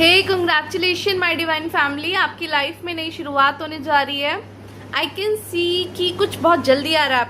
Hey congratulation my divine family, आपकी life में नई शुरुआत होने जा रही है। आई कैन सी कि कुछ बहुत जल्दी आ रहा है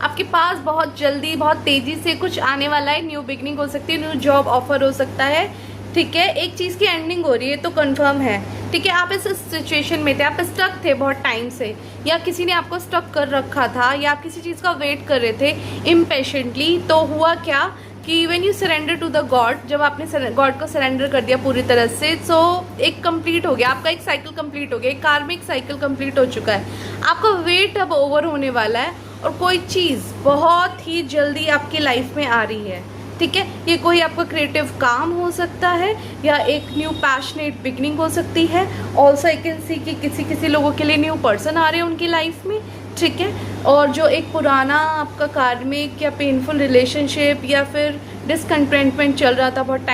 आपके पास बहुत जल्दी बहुत तेजी से कुछ आने वाला है। न्यू बिगनिंग हो सकती है, न्यू जॉब ऑफर हो सकता है। ठीक है, एक चीज़ की एंडिंग हो रही है तो कंफर्म है। ठीक है, आप इस सिचुएशन में थे, आप स्टक थे बहुत टाइम से, या किसी ने आपको स्टक कर रखा था, या आप किसी चीज़ का वेट कर रहे थे इम्पेशेंटली। तो हुआ क्या कि when you surrender to the God, जब आपने गॉड को सरेंडर कर दिया पूरी तरह से, सो एक कंप्लीट हो गया, आपका एक साइकिल कंप्लीट हो गया, एक कार्मिक साइकिल कंप्लीट हो चुका है। आपका वेट अब ओवर होने वाला है और कोई चीज़ बहुत ही जल्दी आपकी लाइफ में आ रही है। ठीक है, ये कोई आपका क्रिएटिव काम हो सकता है या एक न्यू पैशनेट बिगनिंग हो सकती है। ऑल्सो आई कैन सी कि किसी लोगों के लिए न्यू पर्सन आ रहे हैं उनकी लाइफ में। ठीक है, और जो एक पुराना आपका कार्मिक या पेनफुल रिलेशनशिप या फिर डिसकंटेंटमेंट चल रहा था बहुत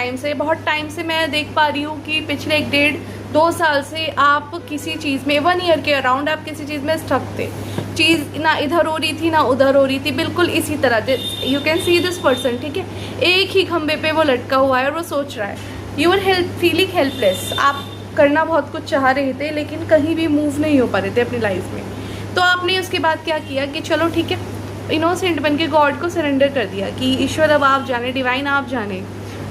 टाइम से मैं देख पा रही हूँ कि पिछले 1-1.5-2 साल से आप किसी चीज़ में 1 ईयर के अराउंड आप किसी चीज़ में स्टक थे। चीज़ ना इधर हो रही थी ना उधर हो रही थी, बिल्कुल इसी तरह। You can see this person, ठीक है, एक ही खंबे पे वो लटका हुआ है और वो सोच रहा है। यू आर फीलिंग हेल्पलेस, आप करना बहुत कुछ चाह रहे थे लेकिन कहीं भी मूव नहीं हो पा रहे थे अपनी लाइफ में। तो आपने उसके बाद क्या किया कि चलो ठीक है, इनोसेंट बन के गॉड को सरेंडर कर दिया कि ईश्वर अब आप जाने, डिवाइन आप जाने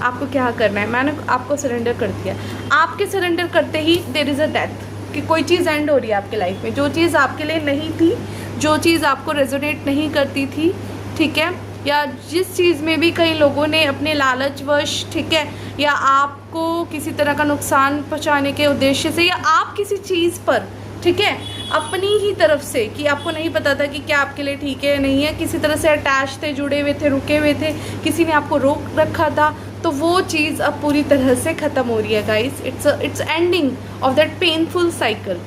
आपको क्या करना है। मैंने आपको सरेंडर कर दिया। आपके सरेंडर करते ही देयर इज़ अ डेथ, कि कोई चीज़ एंड हो रही है आपके लाइफ में, जो चीज़ आपके लिए नहीं थी, जो चीज़ आपको रेजोनेट नहीं करती थी। ठीक है, या जिस चीज़ में भी कई लोगों ने अपने लालचवश, ठीक है, या आपको किसी तरह का नुकसान पहुंचाने के उद्देश्य से, या आप किसी चीज़ पर, ठीक है, अपनी ही तरफ से, कि आपको नहीं पता था कि क्या आपके लिए ठीक है नहीं है, किसी तरह से अटैच थे, जुड़े हुए थे, रुके हुए थे, किसी ने आपको रोक रखा था, तो वो चीज़ अब पूरी तरह से ख़त्म हो रही है guys. It's ending of that painful cycle.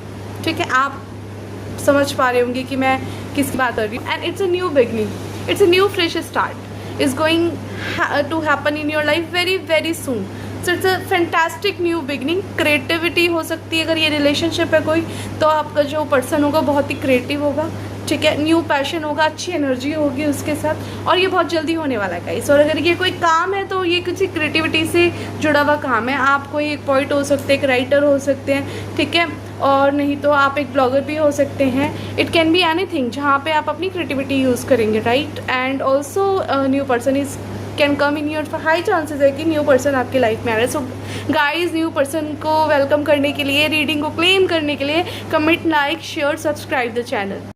ठीक है, आप समझ पा रहे होंगे कि मैं किसकी बात कर रही हूँ। And it's a new beginning, it's a new fresh start is going to happen in your life very very soon. So it's a fantastic new beginning. Creativity हो सकती है, अगर ये रिलेशनशिप है कोई, तो आपका जो पर्सन होगा बहुत ही क्रिएटिव होगा। ठीक है, न्यू पैशन होगा, अच्छी एनर्जी होगी उसके साथ, और ये बहुत जल्दी होने वाला है गाइस। और अगर ये कोई काम है तो ये किसी क्रिएटिविटी से जुड़ा हुआ काम है। आप कोई एक पोइट हो सकते हैं, एक राइटर हो सकते हैं, ठीक है, और नहीं तो आप एक ब्लॉगर भी हो सकते हैं। इट कैन बी एनीथिंग जहाँ पे आप अपनी क्रिएटिविटी यूज़ करेंगे, right. And also new person is can come in your, high chances है कि न्यू पर्सन आपके लाइफ में आ रहा है। सो गाइज, न्यू पर्सन को वेलकम करने के लिए, रीडिंग को क्लेम करने के लिए, comment, like, share, subscribe the channel.